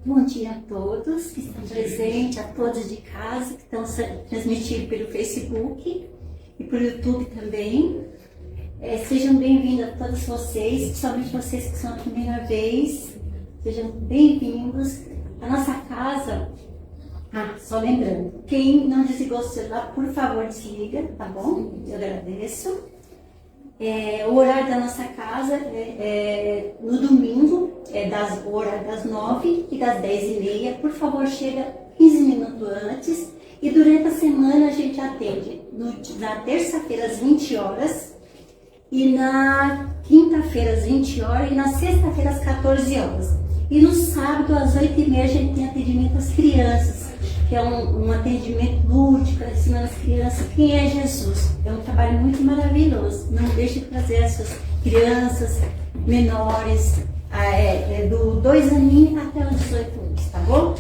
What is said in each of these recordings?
Bom dia a todos que estão presentes, a todos de casa que estão transmitindo pelo Facebook e pelo YouTube também. Sejam bem-vindos a todos vocês, principalmente vocês que são a primeira vez. Sejam bem-vindos. A nossa casa, só lembrando, quem não desligou o celular, por favor, desliga, tá bom? Eu agradeço. O horário da nossa casa é no domingo, o horário das 9 e das 10h30. Por favor, chega 15 minutos antes. E durante a semana a gente atende na terça-feira às 20 horas, e na quinta-feira às 20 horas, e na sexta-feira às 14 horas. E no sábado às 8h30 a gente tem atendimento às crianças, que é um atendimento lúdico, ensinando as crianças quem é Jesus. É um trabalho muito maravilhoso. Não deixe de trazer as suas crianças menores, do 2 aninhos até os 18 anos, tá bom?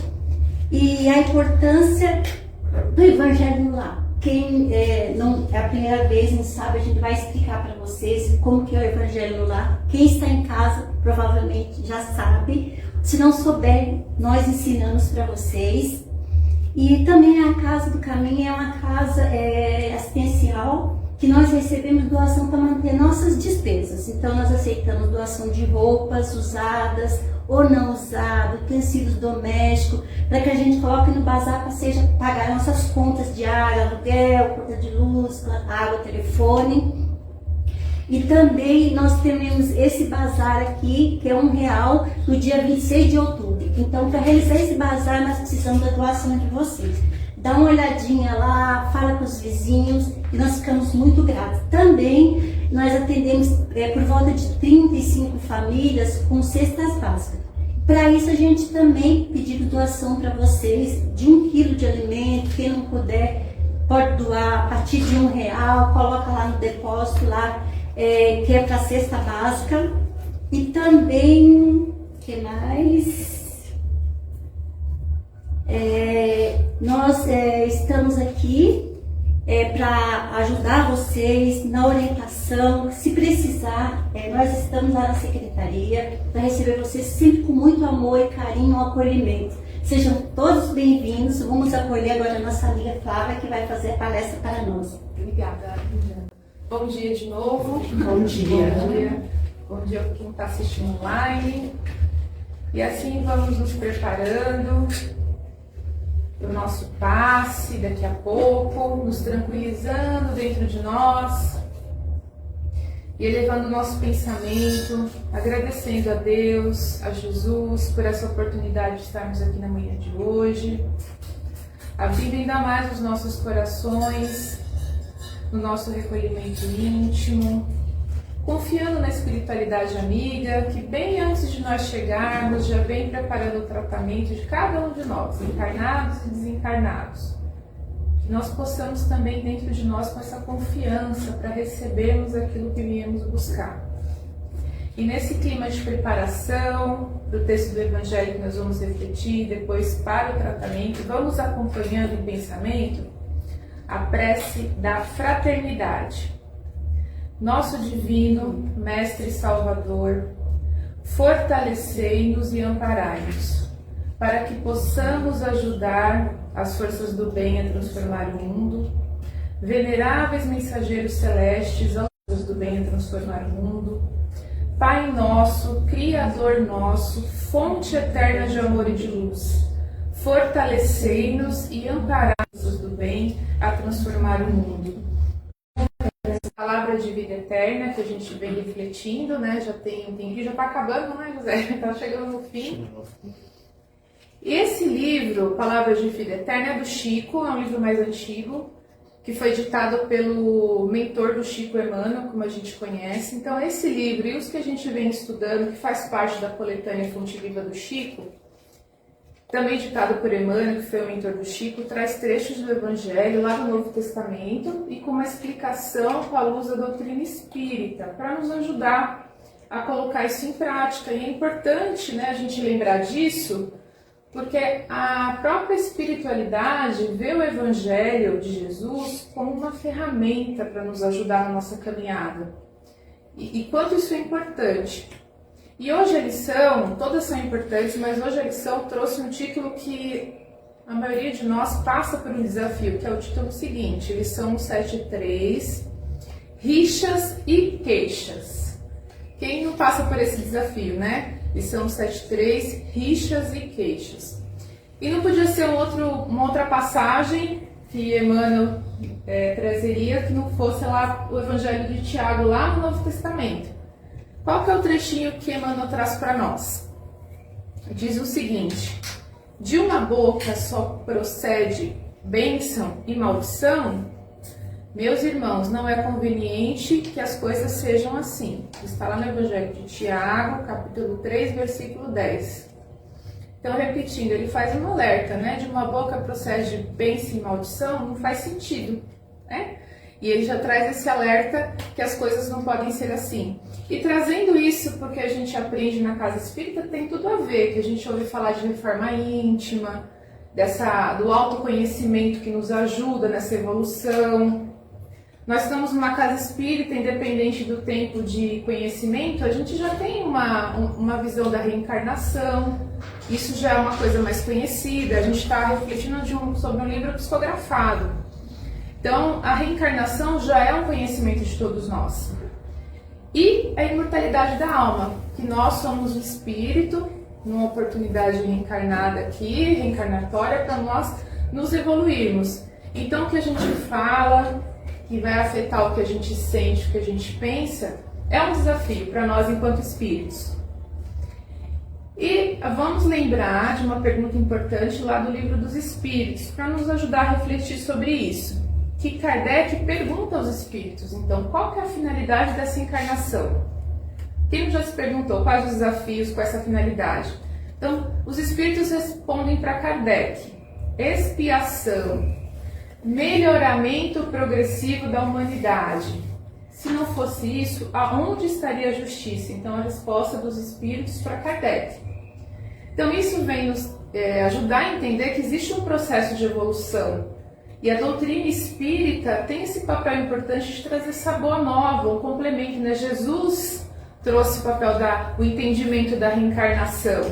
E a importância do Evangelho no Lar. Quem não é a primeira vez, não sabe, a gente vai explicar para vocês como que é o Evangelho no Lar. Quem está em casa provavelmente já sabe. Se não souber, nós ensinamos para vocês. E também a Casa do Caminho é uma casa assistencial que nós recebemos doação para manter nossas despesas. Então nós aceitamos doação de roupas usadas ou não usadas, utensílios domésticos, para que a gente coloque no bazar para seja pagar nossas contas de água, aluguel, conta de luz, água, telefone. E também nós temos esse bazar aqui, que é R$1, no dia 26 de outubro. Então, para realizar esse bazar, nós precisamos da doação de vocês. Dá uma olhadinha lá, fala com os vizinhos, e nós ficamos muito gratos. Também, nós atendemos por volta de 35 famílias com cestas básicas. Para isso, a gente também pediu doação para vocês de 1 quilo de alimento. Quem não puder, pode doar a partir de R$1, coloca lá no depósito, lá, que é para a cesta básica. E também, o que mais? Nós estamos aqui para ajudar vocês na orientação. Se precisar, nós estamos lá na secretaria para receber vocês sempre com muito amor e carinho, um acolhimento. Sejam todos bem-vindos. Vamos acolher agora a nossa amiga Flávia, que vai fazer a palestra para nós. Obrigada. Bom dia de novo. Bom dia. Bom dia para quem está assistindo online. E assim vamos nos preparando para o nosso passe daqui a pouco, nos tranquilizando dentro de nós e elevando o nosso pensamento, agradecendo a Deus, a Jesus, por essa oportunidade de estarmos aqui na manhã de hoje, abrindo ainda mais os nossos corações, no nosso recolhimento íntimo, confiando na espiritualidade amiga, que bem antes de nós chegarmos, já vem preparando o tratamento de cada um de nós, encarnados e desencarnados. Que nós possamos também dentro de nós com essa confiança para recebermos aquilo que viemos buscar. E nesse clima de preparação do texto do Evangelho que nós vamos refletir depois para o tratamento, vamos acompanhando em pensamento a prece da fraternidade. Nosso divino Mestre Salvador, fortalecei-nos e amparai-nos, para que possamos ajudar as forças do bem a transformar o mundo, veneráveis mensageiros celestes, as forças do bem a transformar o mundo, Pai nosso, Criador nosso, fonte eterna de amor e de luz, fortalecei-nos e amparai-nos do bem a transformar o mundo. Palavra de vida eterna que a gente vem refletindo, né? Já tem um tempinho, já está acabando, né, José? Está chegando no fim. E esse livro, Palavra de Vida Eterna, é do Chico, é um livro mais antigo, que foi ditado pelo mentor do Chico, Emmanuel, como a gente conhece. Então, esse livro e os que a gente vem estudando, que faz parte da coletânea Fonte Viva do Chico, também ditado por Emmanuel, que foi o mentor do Chico, traz trechos do Evangelho lá do Novo Testamento e com uma explicação com a luz da doutrina espírita, para nos ajudar a colocar isso em prática. E é importante, né, a gente lembrar disso, porque a própria espiritualidade vê o Evangelho de Jesus como uma ferramenta para nos ajudar na nossa caminhada. E quanto isso é importante. E hoje a lição, todas são importantes, mas hoje a lição trouxe um título que a maioria de nós passa por um desafio, que é o título seguinte, lição 173, rixas e queixas. Quem não passa por esse desafio, né? Lição 173, rixas e queixas. E não podia ser uma outra passagem que Emmanuel trazeria que não fosse lá o Evangelho de Tiago, lá no Novo Testamento. Qual que é o trechinho que Emmanuel traz para nós? Diz o seguinte: de uma boca só procede bênção e maldição? Meus irmãos, não é conveniente que as coisas sejam assim. Está lá no Evangelho de Tiago, capítulo 3, versículo 10. Então, repetindo, ele faz um alerta, né? De uma boca procede bênção e maldição, não faz sentido, né? E ele já traz esse alerta que as coisas não podem ser assim. E trazendo isso, porque a gente aprende na casa espírita, tem tudo a ver, que a gente ouve falar de reforma íntima, do autoconhecimento que nos ajuda nessa evolução. Nós estamos numa casa espírita, independente do tempo de conhecimento, a gente já tem uma visão da reencarnação, isso já é uma coisa mais conhecida, a gente está refletindo sobre um livro psicografado. Então, a reencarnação já é um conhecimento de todos nós. E a imortalidade da alma, que nós somos o espírito, numa oportunidade reencarnada aqui, reencarnatória, para nós nos evoluirmos. Então, o que a gente fala, que vai afetar o que a gente sente, o que a gente pensa, é um desafio para nós enquanto espíritos. E vamos lembrar de uma pergunta importante lá do Livro dos Espíritos, para nos ajudar a refletir sobre isso. Que Kardec pergunta aos espíritos, então, qual que é a finalidade dessa encarnação? Quem já se perguntou quais os desafios com essa finalidade? Então, os espíritos respondem para Kardec: expiação, melhoramento progressivo da humanidade. Se não fosse isso, aonde estaria a justiça? Então, a resposta dos espíritos para Kardec. Então, isso vem nos ajudar a entender que existe um processo de evolução. E a doutrina espírita tem esse papel importante de trazer essa boa nova, um complemento, né? Jesus trouxe o papel o entendimento da reencarnação,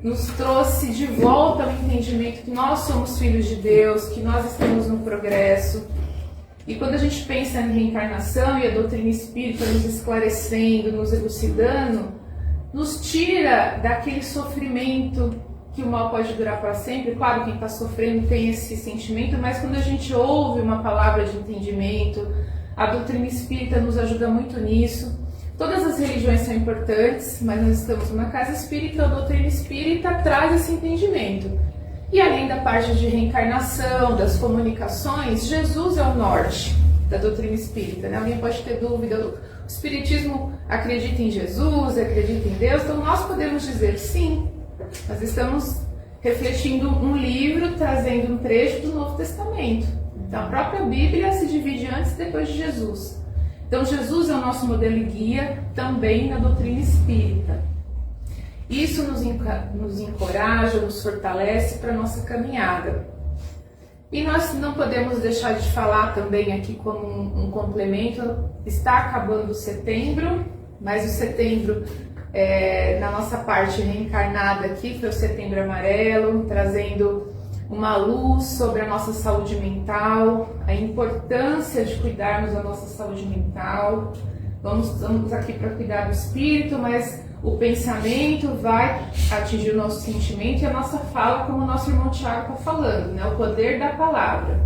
nos trouxe de volta o entendimento que nós somos filhos de Deus, que nós estamos no progresso. E quando a gente pensa em reencarnação e a doutrina espírita nos esclarecendo, nos elucidando, nos tira daquele sofrimento que o mal pode durar para sempre. Claro, quem está sofrendo tem esse sentimento, mas quando a gente ouve uma palavra de entendimento, a doutrina espírita nos ajuda muito nisso. Todas as religiões são importantes, mas nós estamos numa casa espírita, a doutrina espírita traz esse entendimento. E além da parte de reencarnação, das comunicações, Jesus é o norte da doutrina espírita, né? Alguém pode ter dúvida, o espiritismo acredita em Jesus, acredita em Deus, então nós podemos dizer sim. Nós estamos refletindo um livro, trazendo um trecho do Novo Testamento. Então, a própria Bíblia se divide antes e depois de Jesus. Então, Jesus é o nosso modelo e guia também na doutrina espírita. Isso nos encoraja, nos fortalece para a nossa caminhada. E nós não podemos deixar de falar também aqui como um complemento, está acabando setembro, mas o setembro... na nossa parte reencarnada aqui, foi o Setembro Amarelo, trazendo uma luz sobre a nossa saúde mental, a importância de cuidarmos da nossa saúde mental. Estamos aqui para cuidar do espírito, mas o pensamento vai atingir o nosso sentimento e a nossa fala, como o nosso irmão Tiago está falando, né? O poder da palavra.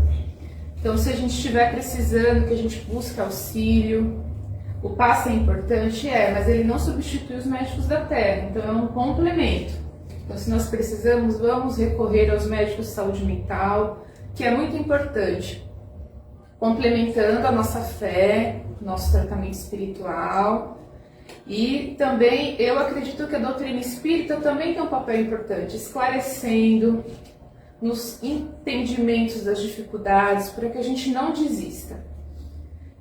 Então, se a gente estiver precisando, que a gente busque auxílio. O passe é importante, mas ele não substitui os médicos da Terra, então é um complemento. Então, se nós precisamos, vamos recorrer aos médicos de saúde mental, que é muito importante, complementando a nossa fé, nosso tratamento espiritual. E também, eu acredito que a doutrina espírita também tem um papel importante, esclarecendo nos entendimentos das dificuldades, para que a gente não desista,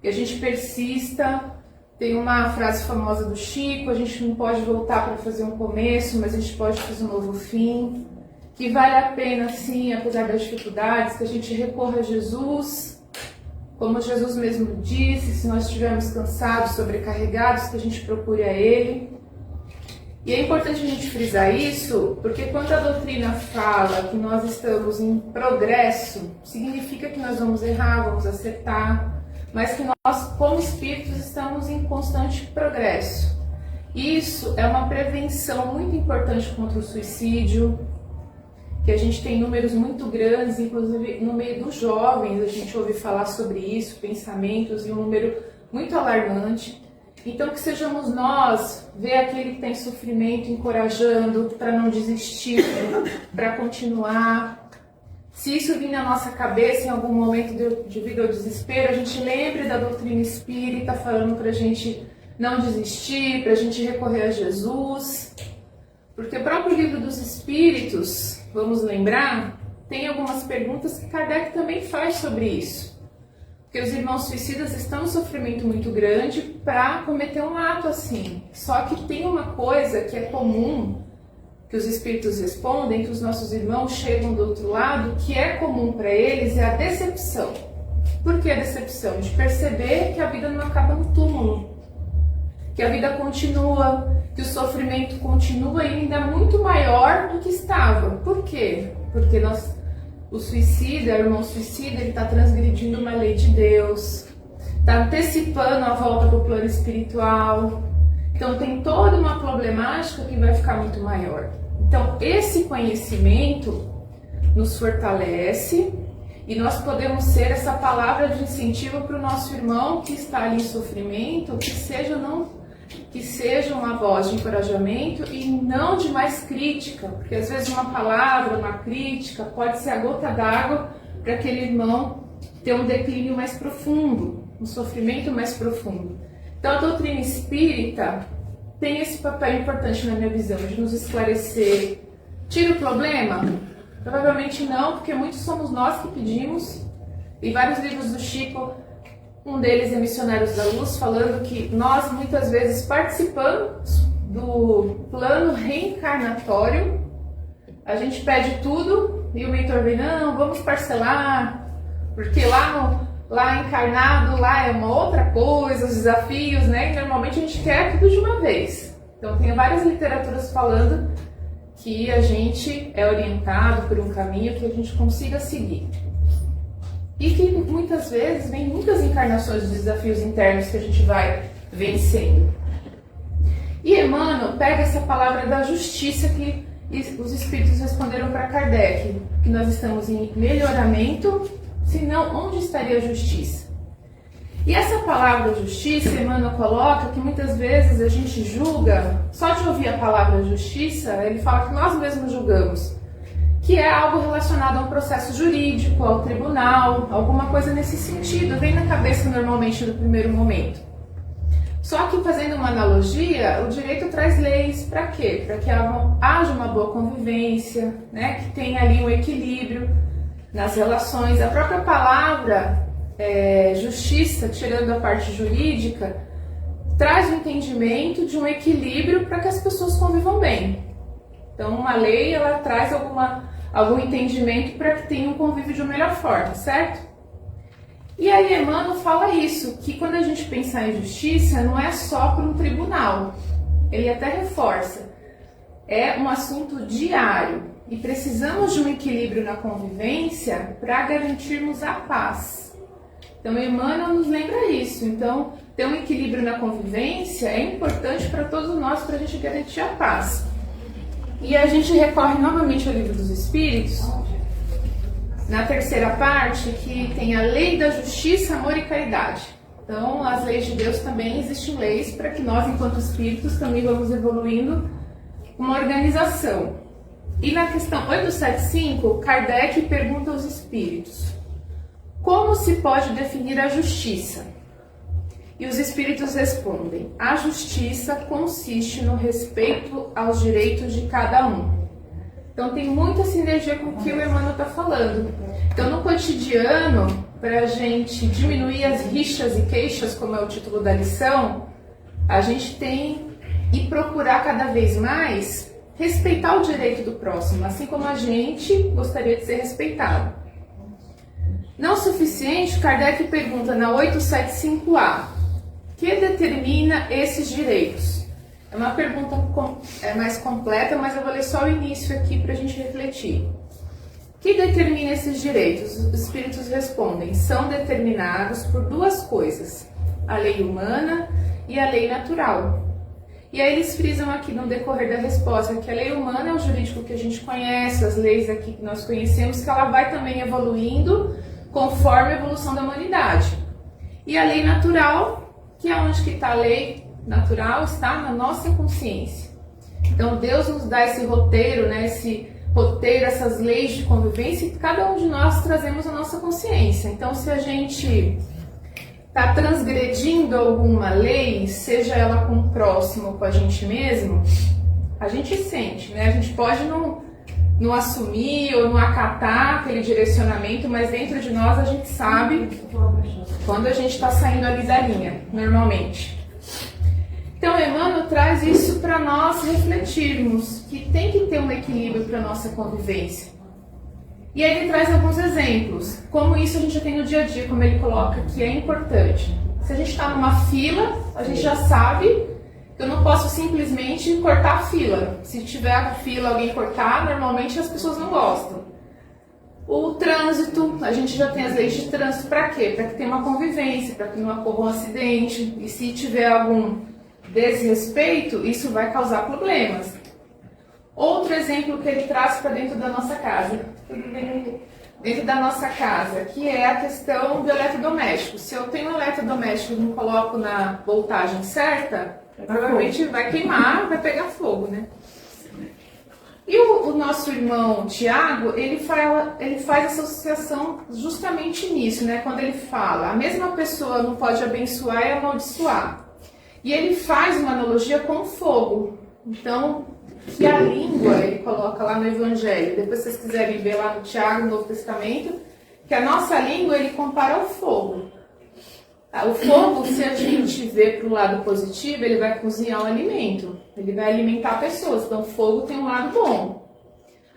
que a gente persista. Tem uma frase famosa do Chico: a gente não pode voltar para fazer um começo, mas a gente pode fazer um novo fim. Que vale a pena, sim, apesar das dificuldades, que a gente recorra a Jesus. Como Jesus mesmo disse, se nós estivermos cansados, sobrecarregados, que a gente procure a Ele. E é importante a gente frisar isso, porque quando a doutrina fala que nós estamos em progresso, significa que nós vamos errar, vamos acertar, mas que nós, como espíritos, estamos em constante progresso. Isso é uma prevenção muito importante contra o suicídio, que a gente tem números muito grandes, inclusive no meio dos jovens, a gente ouve falar sobre isso, pensamentos, e um número muito alarmante. Então, que sejamos nós, ver aquele que tem sofrimento, encorajando para não desistir, para continuar. Se isso vir na nossa cabeça em algum momento de vida ou desespero, a gente lembre da doutrina espírita falando para a gente não desistir, para a gente recorrer a Jesus. Porque o próprio livro dos Espíritos, vamos lembrar, tem algumas perguntas que Kardec também faz sobre isso. Porque os irmãos suicidas estão em sofrimento muito grande para cometer um ato assim. Só que tem uma coisa que é comum, que os espíritos respondem, que os nossos irmãos chegam do outro lado, que é comum para eles, é a decepção. Por que a decepção? De perceber que a vida não acaba no túmulo, que a vida continua, que o sofrimento continua ainda muito maior do que estava. Por quê? Porque o suicida, o irmão suicida, ele está transgredindo uma lei de Deus, está antecipando a volta para o plano espiritual. Então tem toda uma problemática que vai ficar muito maior. Então esse conhecimento nos fortalece e nós podemos ser essa palavra de incentivo para o nosso irmão que está ali em sofrimento, que seja uma voz de encorajamento e não de mais crítica, porque às vezes uma palavra, uma crítica pode ser a gota d'água para aquele irmão ter um declínio mais profundo, um sofrimento mais profundo. Então a doutrina espírita tem esse papel importante na minha visão, de nos esclarecer. Tira o problema? Provavelmente não, porque muitos somos nós que pedimos, e vários livros do Chico, um deles é Missionários da Luz, falando que nós muitas vezes participamos do plano reencarnatório, a gente pede tudo e o mentor vem, não, vamos parcelar, porque lá encarnado, lá é uma outra coisa, os desafios, né? E normalmente a gente quer tudo de uma vez. Então tem várias literaturas falando que a gente é orientado por um caminho que a gente consiga seguir. E que muitas vezes vem muitas encarnações de desafios internos que a gente vai vencendo. E Emmanuel pega essa palavra da justiça que os espíritos responderam para Kardec, que nós estamos em melhoramento, senão onde estaria a justiça? E essa palavra justiça, Emmanuel coloca que muitas vezes a gente julga, só de ouvir a palavra justiça, ele fala que nós mesmos julgamos, que é algo relacionado a um processo jurídico, ao tribunal, alguma coisa nesse sentido, vem na cabeça normalmente no primeiro momento. Só que fazendo uma analogia, o direito traz leis para quê? Para que haja uma boa convivência, né? Que tenha ali um equilíbrio nas relações. A própria palavra justiça, tirando a parte jurídica, traz o entendimento de um equilíbrio para que as pessoas convivam bem. Então uma lei, ela traz algum entendimento para que tenha um convívio de uma melhor forma, certo? E aí Emmanuel fala isso, que quando a gente pensar em justiça, não é só para um tribunal. Ele até reforça. É um assunto diário e precisamos de um equilíbrio na convivência para garantirmos a paz. Então Emmanuel nos lembra isso. Então ter um equilíbrio na convivência é importante para todos nós, para a gente garantir a paz. E a gente recorre novamente ao Livro dos Espíritos, na terceira parte, que tem a lei da justiça, amor e caridade. Então, as leis de Deus também existem leis para que nós, enquanto espíritos, também vamos evoluindo uma organização. E na questão 875, Kardec pergunta aos espíritos: como se pode definir a justiça? E os espíritos respondem: a justiça consiste no respeito aos direitos de cada um. Então tem muita sinergia com o que o Emmanuel está falando. Então no cotidiano, para a gente diminuir as rixas e queixas, como é o título da lição, a gente tem e procurar cada vez mais respeitar o direito do próximo, assim como a gente gostaria de ser respeitado. Não suficiente, Kardec pergunta na 875A: que determina esses direitos? É uma pergunta mais completa, mas eu vou ler só o início aqui para a gente refletir. O que determina esses direitos? Os espíritos respondem, são determinados por duas coisas, a lei humana e a lei natural. E aí eles frisam aqui no decorrer da resposta que a lei humana é o jurídico que a gente conhece, as leis aqui que nós conhecemos, que ela vai também evoluindo conforme a evolução da humanidade. E a lei natural, que é onde que está a lei natural, está na nossa consciência. Então Deus nos dá esse roteiro, né, essas leis de convivência, e cada um de nós trazemos a nossa consciência. Então se a gente está transgredindo alguma lei, seja ela com o próximo ou com a gente mesmo, a gente sente, né? A gente pode não assumir ou não acatar aquele direcionamento, mas dentro de nós a gente sabe quando a gente está saindo ali da linha, normalmente. Então Emmanuel traz isso para nós refletirmos, que tem que ter um equilíbrio para a nossa convivência. E aí ele traz alguns exemplos, como isso a gente já tem no dia a dia, como ele coloca, que é importante. Se a gente está numa fila, a gente já sabe que eu não posso simplesmente cortar a fila. Se tiver a fila, alguém cortar, normalmente as pessoas não gostam. O trânsito, a gente já tem as leis de trânsito, para quê? Para que tenha uma convivência, para que não ocorra um acidente. E se tiver algum desrespeito, isso vai causar problemas. Outro exemplo que ele traz para dentro da nossa casa. Dentro da nossa casa, que é a questão do eletrodoméstico. Se eu tenho um eletrodoméstico e não coloco na voltagem certa, provavelmente vai queimar, vai pegar fogo, né? E o nosso irmão Tiago, ele faz essa associação justamente nisso, né? Quando ele fala, a mesma pessoa não pode abençoar e amaldiçoar. E ele faz uma analogia com o fogo. Então, que a língua, ele coloca lá no Evangelho, depois se vocês quiserem ver lá no Tiago, no Novo Testamento, que a nossa língua ele compara ao fogo. O fogo, se a gente vê para o lado positivo, ele vai cozinhar o alimento, ele vai alimentar pessoas, então o fogo tem um lado bom.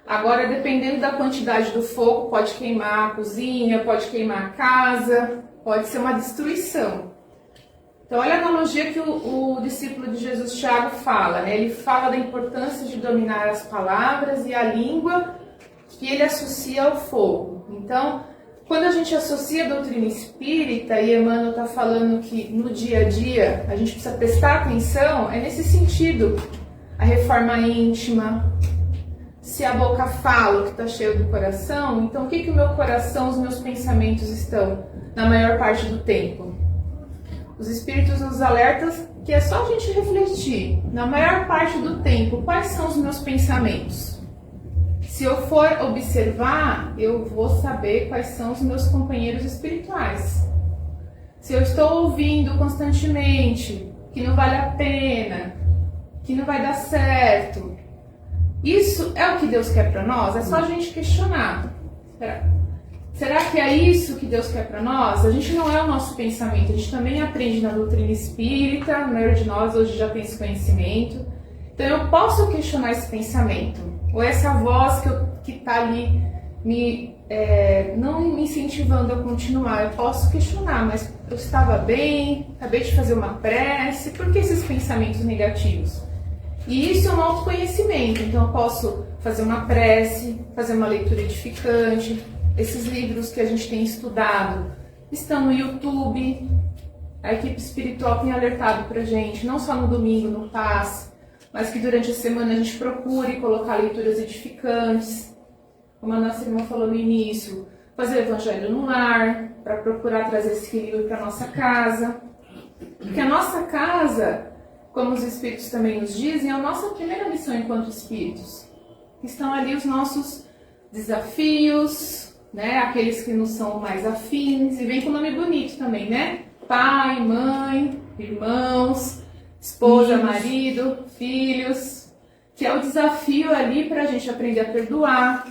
Agora, dependendo da quantidade do fogo, pode queimar a cozinha, pode queimar a casa, pode ser uma destruição. Então, olha a analogia que o discípulo de Jesus, Tiago, fala, né? Ele fala da importância de dominar as palavras e a língua que ele associa ao fogo. Então, quando a gente associa a doutrina espírita, e Emmanuel está falando que no dia a dia a gente precisa prestar atenção, é nesse sentido. A reforma íntima, se a boca fala o que está cheio do coração, então o que o meu coração, os meus pensamentos estão na maior parte do tempo? Os espíritos nos alertam que é só a gente refletir, na maior parte do tempo, quais são os meus pensamentos. Se eu for observar, eu vou saber quais são os meus companheiros espirituais. Se eu estou ouvindo constantemente que não vale a pena, que não vai dar certo, isso é o que Deus quer para nós? É só a gente questionar. Será que é isso que Deus quer para nós? A gente não é o nosso pensamento, a gente também aprende na doutrina espírita, a maioria de nós hoje já tem esse conhecimento. Então eu posso questionar esse pensamento, ou essa voz que está ali não me incentivando a continuar. Eu posso questionar, mas eu estava bem, acabei de fazer uma prece, por que esses pensamentos negativos? E isso é um autoconhecimento, então eu posso fazer uma prece, fazer uma leitura edificante. Esses livros que a gente tem estudado estão no YouTube, a equipe espiritual tem alertado para a gente, não só no domingo, no Paz, mas que durante a semana a gente procure colocar leituras edificantes, como a nossa irmã falou no início, fazer o Evangelho no lar, para procurar trazer esse equilíbrio para a nossa casa. Porque a nossa casa, como os Espíritos também nos dizem, é a nossa primeira missão enquanto Espíritos. Estão ali os nossos desafios, né? Aqueles que não são mais afins, e vem com nome bonito também, né? Pai, mãe, irmãos, esposa, marido, filhos, que é o desafio ali para a gente aprender a perdoar.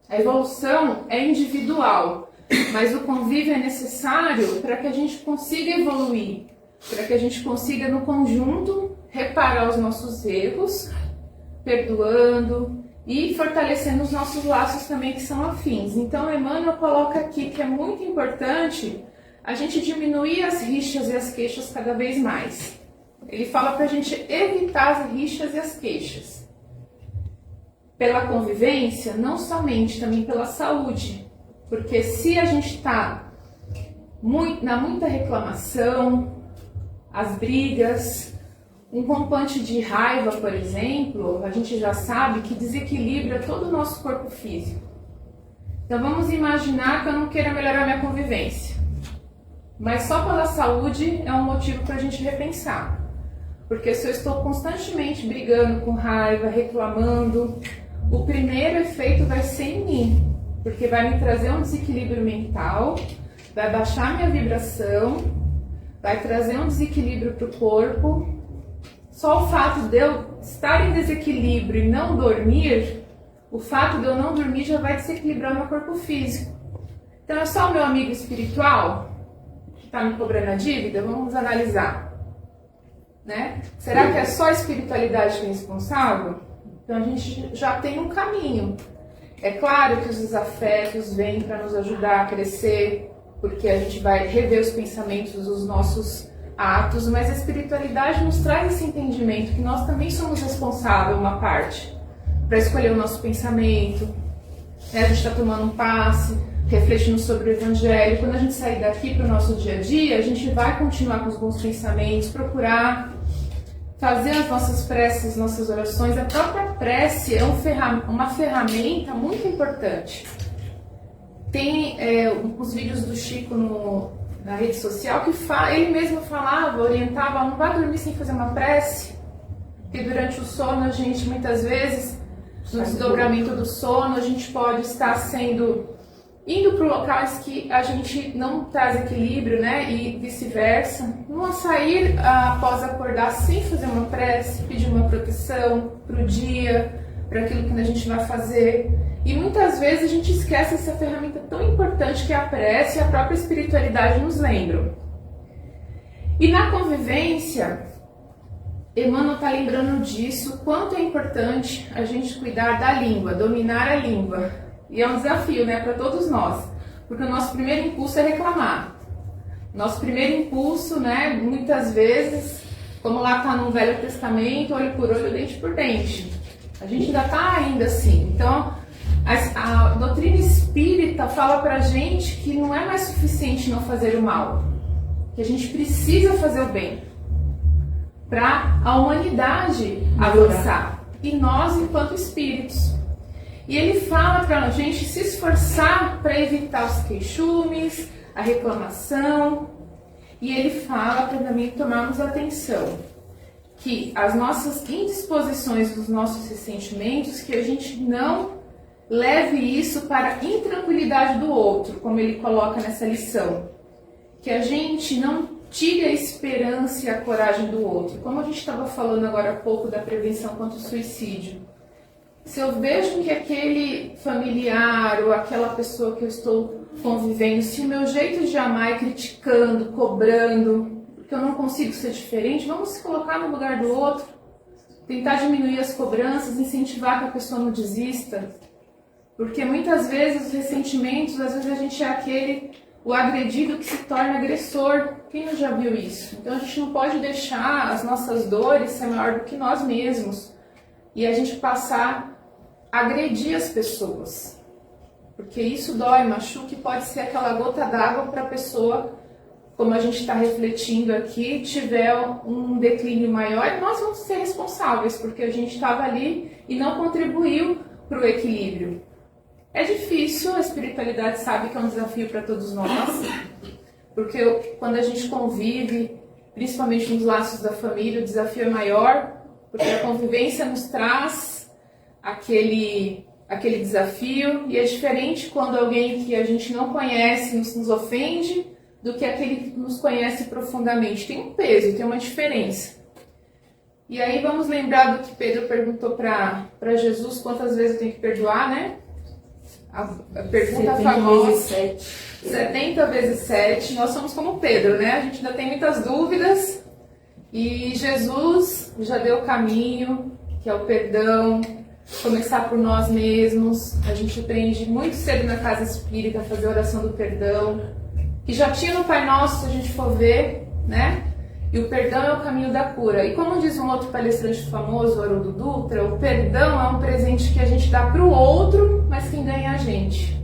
A evolução é individual, mas o convívio é necessário para que a gente consiga evoluir, para que a gente consiga, no conjunto, reparar os nossos erros, perdoando e fortalecendo os nossos laços também que são afins. Então, Emmanuel coloca aqui que é muito importante a gente diminuir as rixas e as queixas cada vez mais. ele fala para a gente evitar as rixas e as queixas. Pela convivência, não somente, também pela saúde. Porque se a gente está na muita reclamação, as brigas, um rompante de raiva, por exemplo, a gente já sabe que desequilibra todo o nosso corpo físico. Então vamos imaginar que eu não queira melhorar minha convivência. Mas só pela saúde é um motivo para a gente repensar. Porque se eu estou constantemente brigando com raiva, reclamando, o primeiro efeito vai ser em mim. Porque vai me trazer um desequilíbrio mental, vai baixar minha vibração, vai trazer um desequilíbrio para o corpo. Só o fato de eu estar em desequilíbrio e não dormir, o fato de eu não dormir já vai desequilibrar o meu corpo físico. Então é só o meu amigo espiritual que está me cobrando a dívida? Vamos analisar. Né? Será que é só a espiritualidade que é responsável? Então a gente já tem um caminho. É claro que os desafetos vêm para nos ajudar a crescer, porque a gente vai rever os pensamentos dos nossos atos, mas a espiritualidade nos traz esse entendimento que nós também somos responsáveis, uma parte, para escolher o nosso pensamento. Né? A gente está tomando um passe, refletindo sobre o Evangelho. Quando a gente sair daqui para o nosso dia a dia, a gente vai continuar com os bons pensamentos, procurar fazer as nossas preces, nossas orações. A própria prece é uma ferramenta muito importante. Tem os vídeos do Chico na rede social que ele mesmo falava, orientava, não vá dormir sem fazer uma prece, porque durante o sono a gente muitas vezes, no desdobramento do sono, a gente pode estar indo para locais que a gente não traz equilíbrio, né? E vice-versa. Não sair após acordar sem fazer uma prece, pedir uma proteção para o dia, para aquilo que a gente vai fazer. E muitas vezes a gente esquece essa ferramenta tão importante que é a prece e a própria espiritualidade nos lembram. E na convivência, Emmanuel está lembrando disso, quanto é importante a gente cuidar da língua, dominar a língua. E é um desafio, né, para todos nós, porque o nosso primeiro impulso é reclamar. Nosso primeiro impulso, né, muitas vezes, como lá está no Velho Testamento, olho por olho, dente por dente. A gente ainda está ainda assim. Então, a doutrina espírita fala para a gente que não é mais suficiente não fazer o mal, que a gente precisa fazer o bem para a humanidade avançar, e nós enquanto espíritos. E ele fala para a gente se esforçar para evitar os queixumes, a reclamação, e ele fala para também tomarmos atenção que as nossas indisposições, os nossos ressentimentos, que a gente não leve isso para a intranquilidade do outro, como ele coloca nessa lição. Que a gente não tire a esperança e a coragem do outro. Como a gente estava falando agora há pouco da prevenção contra o suicídio. Se eu vejo que aquele familiar ou aquela pessoa que eu estou convivendo, se o meu jeito de amar é criticando, cobrando, porque eu não consigo ser diferente, vamos se colocar no lugar do outro, tentar diminuir as cobranças, incentivar que a pessoa não desista. Porque muitas vezes os ressentimentos, às vezes a gente é o agredido que se torna agressor. Quem não já viu isso? Então a gente não pode deixar as nossas dores ser maior do que nós mesmos. E a gente passar a agredir as pessoas. Porque isso dói, machuca, e pode ser aquela gota d'água para a pessoa, como a gente está refletindo aqui, tiver um declínio maior, e nós vamos ser responsáveis, porque a gente estava ali e não contribuiu para o equilíbrio. É difícil, a espiritualidade sabe que é um desafio para todos nós, porque quando a gente convive, principalmente nos laços da família, o desafio é maior, porque a convivência nos traz aquele desafio, e é diferente quando alguém que a gente não conhece nos ofende, do que aquele que nos conhece profundamente. Tem um peso, tem uma diferença. E aí vamos lembrar do que Pedro perguntou para Jesus, quantas vezes eu tenho que perdoar, né? A pergunta famosa, 70 vezes 7, nós somos como Pedro, né? A gente ainda tem muitas dúvidas, e Jesus já deu o caminho, que é o perdão, começar por nós mesmos. A gente aprende muito cedo na casa espírita a fazer a oração do perdão, que já tinha no Pai Nosso, se a gente for ver, né? E o perdão é o caminho da cura. E como diz um outro palestrante famoso, Haroldo Dutra, o perdão é um presente que a gente dá para o outro, mas quem ganha é a gente.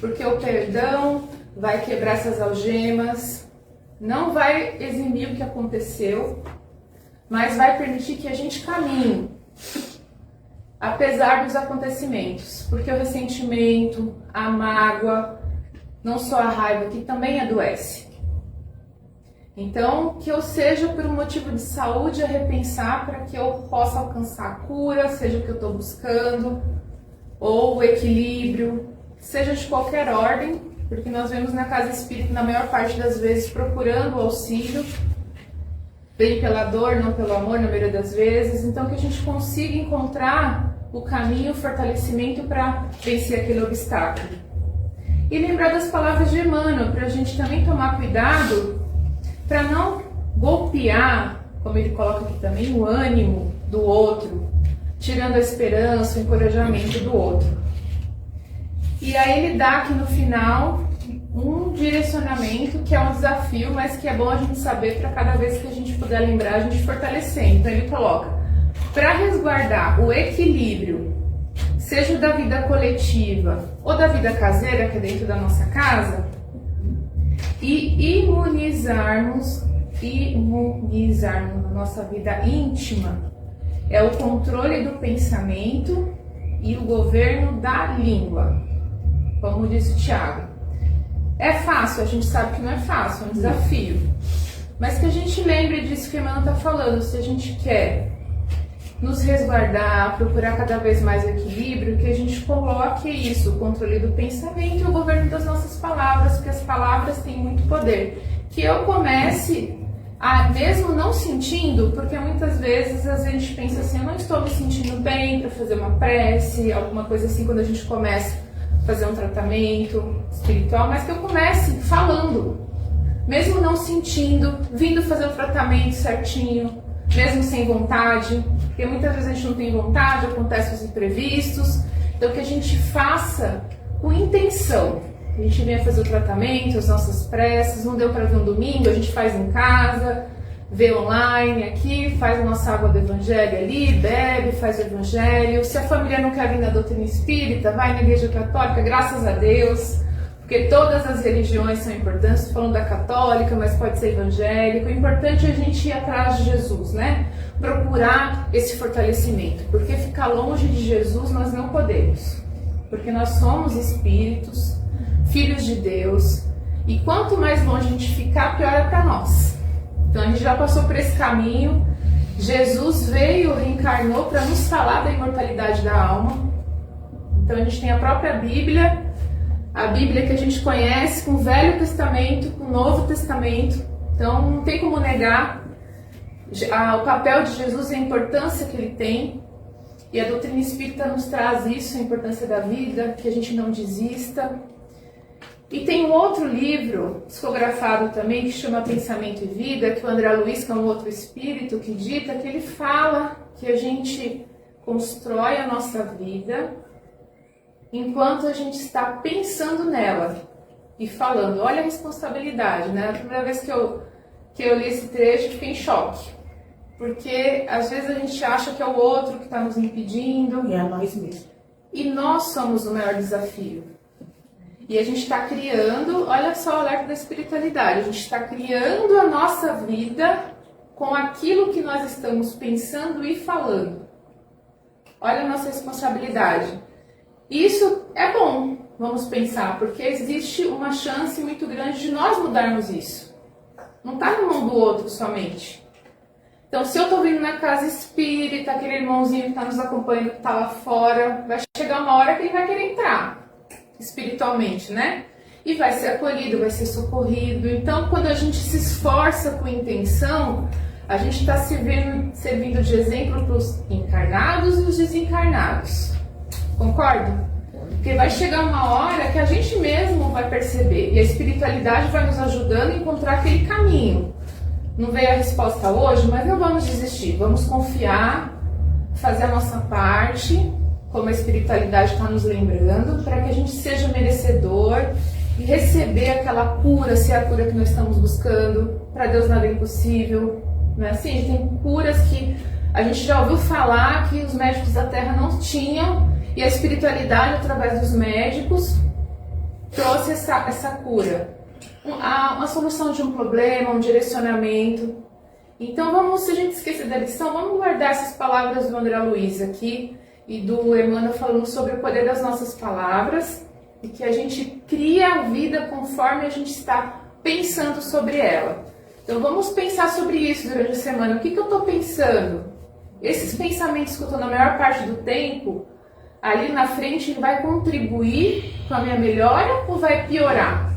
Porque o perdão vai quebrar essas algemas, não vai eximir o que aconteceu, mas vai permitir que a gente caminhe, apesar dos acontecimentos. Porque o ressentimento, a mágoa, não só a raiva, que também adoece. Então, que eu seja por um motivo de saúde a repensar para que eu possa alcançar a cura, seja o que eu estou buscando, ou o equilíbrio, seja de qualquer ordem, porque nós vemos na casa espírita, na maior parte das vezes, procurando o auxílio, bem pela dor, não pelo amor, na maioria das vezes. Então, que a gente consiga encontrar o caminho, o fortalecimento para vencer aquele obstáculo. E lembrar das palavras de Emmanuel, para a gente também tomar cuidado para não golpear, como ele coloca aqui também, o ânimo do outro, tirando a esperança, o encorajamento do outro. E aí ele dá aqui no final um direcionamento que é um desafio, mas que é bom a gente saber para cada vez que a gente puder lembrar, a gente fortalecer. Então ele coloca, para resguardar o equilíbrio, seja da vida coletiva ou da vida caseira, que é dentro da nossa casa, e imunizarmos na nossa vida íntima, é o controle do pensamento e o governo da língua, como disse o Tiago. É fácil, a gente sabe que não é fácil, é um desafio, mas que a gente lembre disso que a Emmanuel está falando. Se a gente quer nos resguardar, procurar cada vez mais o equilíbrio, que a gente coloque isso, o controle do pensamento e o governo das nossas palavras, porque as palavras têm muito poder. Que eu comece a, mesmo não sentindo, porque muitas vezes a gente pensa assim, eu não estou me sentindo bem para fazer uma prece, alguma coisa assim, quando a gente começa a fazer um tratamento espiritual, mas que eu comece falando, mesmo não sentindo, vindo fazer o tratamento certinho, mesmo sem vontade, porque muitas vezes a gente não tem vontade, acontecem os imprevistos. Então que a gente faça com intenção. A gente vem fazer o tratamento, as nossas preces, não deu para ver um domingo, a gente faz em casa, vê online aqui, faz a nossa água do evangelho ali, bebe, faz o evangelho. Se a família não quer vir na doutrina espírita, vai na igreja católica, graças a Deus. Porque todas as religiões são importantes, estou falando da católica, mas pode ser evangélica. O importante é a gente ir atrás de Jesus, né? Procurar esse fortalecimento, porque ficar longe de Jesus nós não podemos. Porque nós somos espíritos, filhos de Deus, e quanto mais longe a gente ficar, pior é para nós. Então a gente já passou por esse caminho, Jesus veio, reencarnou para nos falar da imortalidade da alma. Então a gente tem a própria Bíblia, a Bíblia que a gente conhece, com o Velho Testamento, com o Novo Testamento. Então não tem como negar o papel de Jesus e a importância que ele tem. E a doutrina espírita nos traz isso, a importância da vida, que a gente não desista. E tem um outro livro, psicografado também, que chama Pensamento e Vida, que o André Luiz, que é um outro espírito que dita, que ele fala que a gente constrói a nossa vida enquanto a gente está pensando nela e falando. Olha a responsabilidade, né? A primeira vez que eu li esse trecho, fiquei em choque. Porque às vezes a gente acha que é o outro que está nos impedindo. E é nós mesmos. E nós somos o maior desafio. E a gente está criando, olha só o alerta da espiritualidade, a gente está criando a nossa vida com aquilo que nós estamos pensando e falando. Olha a nossa responsabilidade. Isso é bom, vamos pensar, porque existe uma chance muito grande de nós mudarmos isso. Não está na mão do outro somente. Então, se eu estou vindo na casa espírita, aquele irmãozinho que está nos acompanhando, que está lá fora, vai chegar uma hora que ele vai querer entrar, espiritualmente, né? E vai ser acolhido, vai ser socorrido. Então, quando a gente se esforça com intenção, a gente está servindo de exemplo para os encarnados e os desencarnados. Concorda? Porque vai chegar uma hora que a gente mesmo vai perceber. E a espiritualidade vai nos ajudando a encontrar aquele caminho. Não veio a resposta hoje, mas não vamos desistir. Vamos confiar, fazer a nossa parte, como a espiritualidade está nos lembrando, para que a gente seja merecedor e receber aquela cura, se é a cura que nós estamos buscando. Para Deus nada é impossível, não é assim? Tem curas que a gente já ouviu falar que os médicos da Terra não tinham, e a espiritualidade, através dos médicos, trouxe essa cura. Uma solução de um problema, um direcionamento. Então vamos, se a gente esquecer da lição, vamos guardar essas palavras do André Luiz aqui e do Emmanuel falando sobre o poder das nossas palavras e que a gente cria a vida conforme a gente está pensando sobre ela. Então vamos pensar sobre isso durante a semana. O que eu estou pensando? Esses pensamentos que eu estou na maior parte do tempo, ali na frente, ele vai contribuir com a minha melhora ou vai piorar?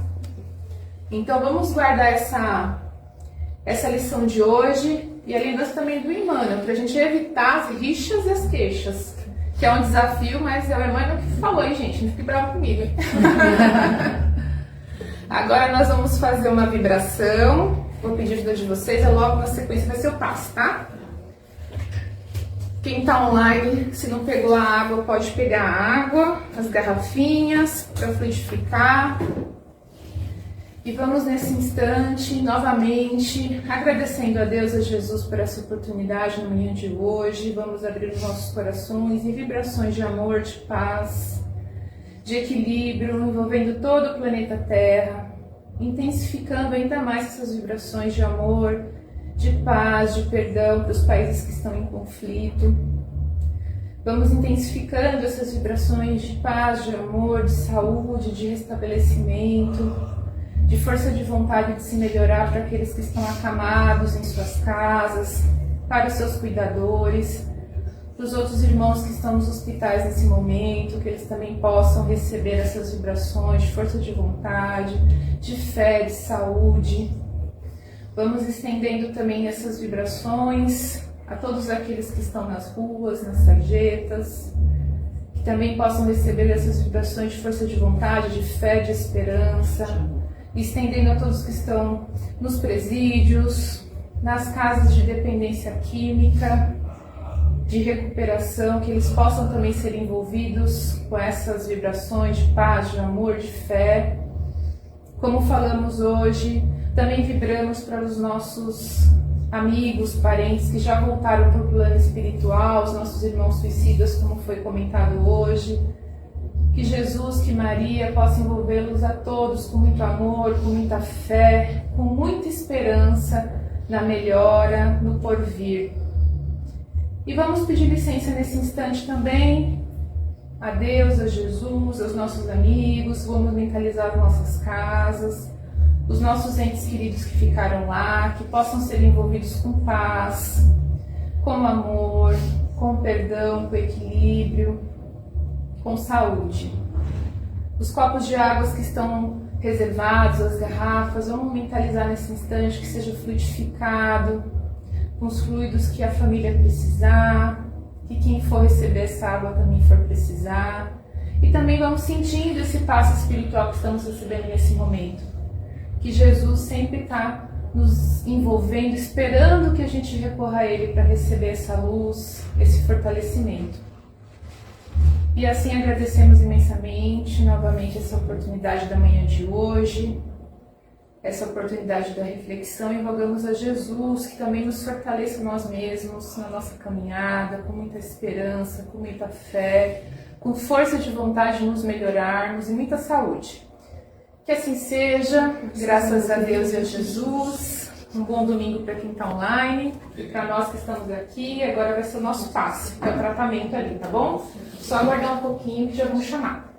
Então vamos guardar essa lição de hoje e a lembrança também do Emmanuel, para a gente evitar as rixas e as queixas, que é um desafio, mas é o Emmanuel que falou, hein, gente? Não fique bravo comigo. Agora nós vamos fazer uma vibração. Vou pedir ajuda de vocês, logo na sequência vai ser o passo, tá? Quem está online, se não pegou a água, pode pegar a água, as garrafinhas, para fluidificar. E vamos nesse instante, novamente, agradecendo a Deus e a Jesus por essa oportunidade na manhã de hoje. Vamos abrir os nossos corações em vibrações de amor, de paz, de equilíbrio, envolvendo todo o planeta Terra, intensificando ainda mais essas vibrações de amor, de paz, de perdão para os países que estão em conflito. Vamos intensificando essas vibrações de paz, de amor, de saúde, de restabelecimento, de força de vontade de se melhorar para aqueles que estão acamados em suas casas, para os seus cuidadores, para os outros irmãos que estão nos hospitais nesse momento, que eles também possam receber essas vibrações de força de vontade, de fé, de saúde. Vamos estendendo também essas vibrações a todos aqueles que estão nas ruas, nas sarjetas, que também possam receber essas vibrações de força de vontade, de fé, de esperança, estendendo a todos que estão nos presídios, nas casas de dependência química, de recuperação, que eles possam também ser envolvidos com essas vibrações de paz, de amor, de fé. Como falamos hoje, também vibramos para os nossos amigos, parentes que já voltaram para o plano espiritual, os nossos irmãos suicidas, como foi comentado hoje. Que Jesus, que Maria possa envolvê-los a todos com muito amor, com muita fé, com muita esperança na melhora, no porvir. E vamos pedir licença nesse instante também a Deus, a Jesus, aos nossos amigos, vamos mentalizar as nossas casas, os nossos entes queridos que ficaram lá, que possam ser envolvidos com paz, com amor, com perdão, com equilíbrio, com saúde. Os copos de águas que estão reservados, as garrafas, vamos mentalizar nesse instante que seja fluidificado, com os fluidos que a família precisar, que quem for receber essa água também for precisar. E também vamos sentindo esse passo espiritual que estamos recebendo nesse momento. Que Jesus sempre está nos envolvendo, esperando que a gente recorra a Ele para receber essa luz, esse fortalecimento. E assim agradecemos imensamente, novamente, essa oportunidade da manhã de hoje, essa oportunidade da reflexão, e rogamos a Jesus que também nos fortaleça nós mesmos na nossa caminhada, com muita esperança, com muita fé, com força de vontade de nos melhorarmos e muita saúde. Que assim seja, graças a Deus e a Jesus. Um bom domingo para quem está online e para nós que estamos aqui. Agora vai ser o nosso passe, que é o tratamento ali, tá bom? Só aguardar um pouquinho que já vão chamar.